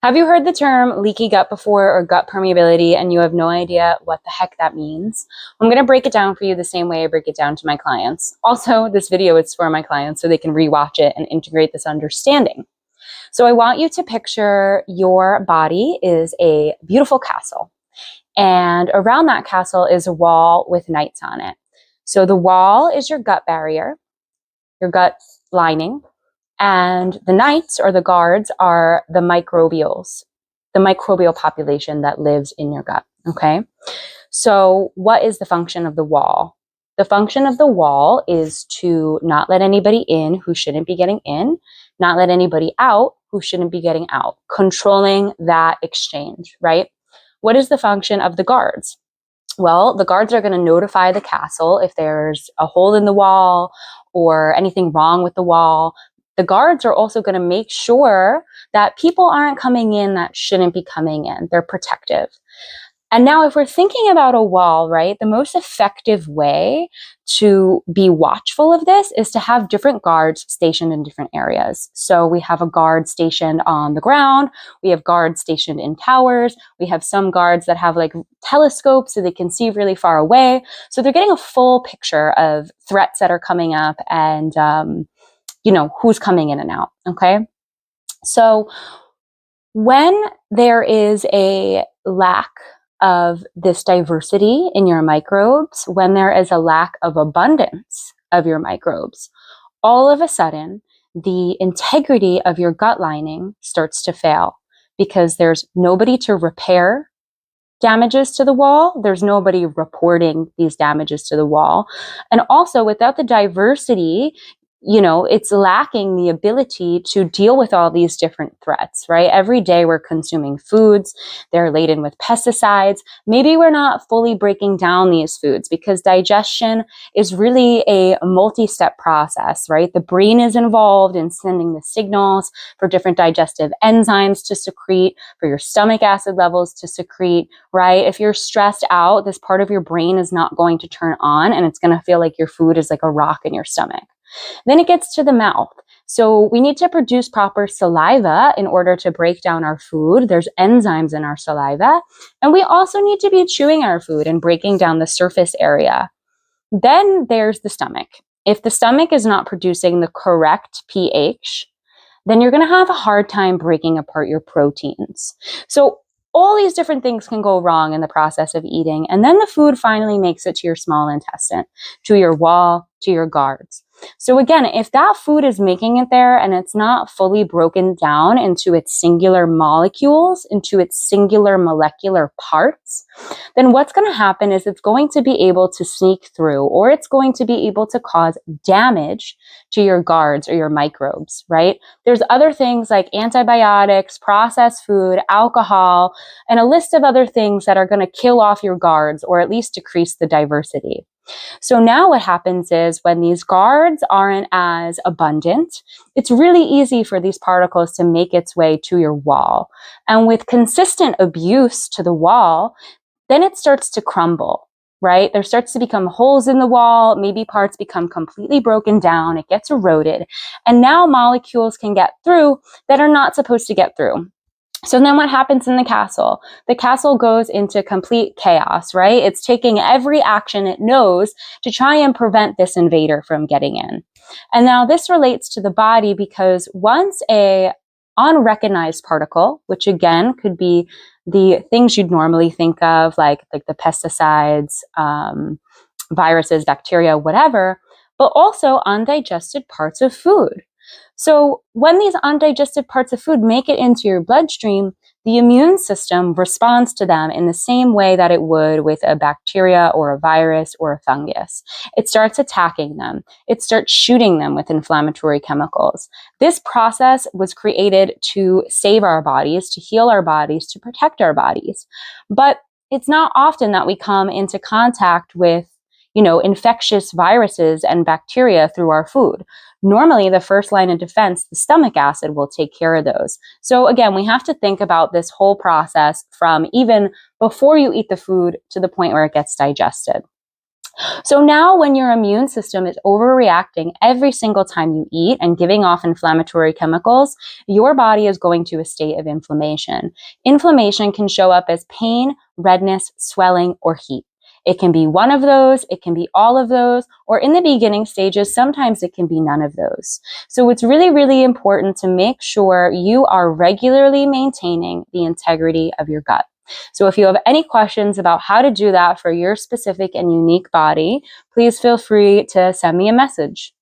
Have you heard the term leaky gut before, or gut permeability, and you have no idea what the heck that means? I'm going to break it down for you the same way I break it down to my clients. Also, this video is for my clients so they can rewatch it and integrate this understanding. So I want you to picture your body is a beautiful castle, and around that castle is a wall with knights on it. So the wall is your gut barrier, your gut lining, and the knights or the guards are the microbial population that lives in your gut, okay? So what is the function of the wall? The function of the wall is to not let anybody in who shouldn't be getting in, not let anybody out who shouldn't be getting out, controlling that exchange, right? What is the function of the guards? Well, the guards are going to notify the castle if there's a hole in the wall or anything wrong with the wall. The guards are also going to make sure that people aren't coming in that shouldn't be coming in. They're protective. And now if we're thinking about a wall, right, the most effective way to be watchful of this is to have different guards stationed in different areas. So we have a guard stationed on the ground. We have guards stationed in towers. We have some guards that have like telescopes so they can see really far away. So they're getting a full picture of threats that are coming up and, who's coming in and out, okay? So when there is a lack of this diversity in your microbes, when there is a lack of abundance of your microbes, all of a sudden, the integrity of your gut lining starts to fail because there's nobody to repair damages to the wall. There's nobody reporting these damages to the wall. And also, without the diversity, it's lacking the ability to deal with all these different threats, right? Every day we're consuming foods, they're laden with pesticides. Maybe we're not fully breaking down these foods because digestion is really a multi-step process, right? The brain is involved in sending the signals for different digestive enzymes to secrete, for your stomach acid levels to secrete, right? If you're stressed out, this part of your brain is not going to turn on and it's going to feel like your food is like a rock in your stomach. Then it gets to the mouth. So we need to produce proper saliva in order to break down our food. There's enzymes in our saliva. And we also need to be chewing our food and breaking down the surface area. Then there's the stomach. If the stomach is not producing the correct pH, then you're going to have a hard time breaking apart your proteins. So all these different things can go wrong in the process of eating. And then the food finally makes it to your small intestine, to your wall, to your guards. So again, if that food is making it there and it's not fully broken down into its singular molecules, into its singular molecular parts, then what's going to happen is it's going to be able to sneak through, or it's going to be able to cause damage to your guards or your microbes, right? There's other things like antibiotics, processed food, alcohol, and a list of other things that are going to kill off your guards or at least decrease the diversity. So now what happens is when these guards aren't as abundant, it's really easy for these particles to make its way to your wall. And with consistent abuse to the wall, then it starts to crumble, right? There starts to become holes in the wall. Maybe parts become completely broken down. It gets eroded. And now molecules can get through that are not supposed to get through. So then what happens in the castle? The castle goes into complete chaos, right? It's taking every action it knows to try and prevent this invader from getting in. And now this relates to the body because once a unrecognized particle, which again could be the things you'd normally think of, like the pesticides, viruses, bacteria, whatever, but also undigested parts of food. So when these undigested parts of food make it into your bloodstream, the immune system responds to them in the same way that it would with a bacteria or a virus or a fungus. It starts attacking them. It starts shooting them with inflammatory chemicals. This process was created to save our bodies, to heal our bodies, to protect our bodies. But it's not often that we come into contact with infectious viruses and bacteria through our food. Normally, the first line of defense, the stomach acid, will take care of those. So again, we have to think about this whole process from even before you eat the food to the point where it gets digested. So now when your immune system is overreacting every single time you eat and giving off inflammatory chemicals, your body is going to a state of inflammation. Inflammation can show up as pain, redness, swelling, or heat. It can be one of those, it can be all of those, or in the beginning stages, sometimes it can be none of those. So it's really, really important to make sure you are regularly maintaining the integrity of your gut. So if you have any questions about how to do that for your specific and unique body, please feel free to send me a message.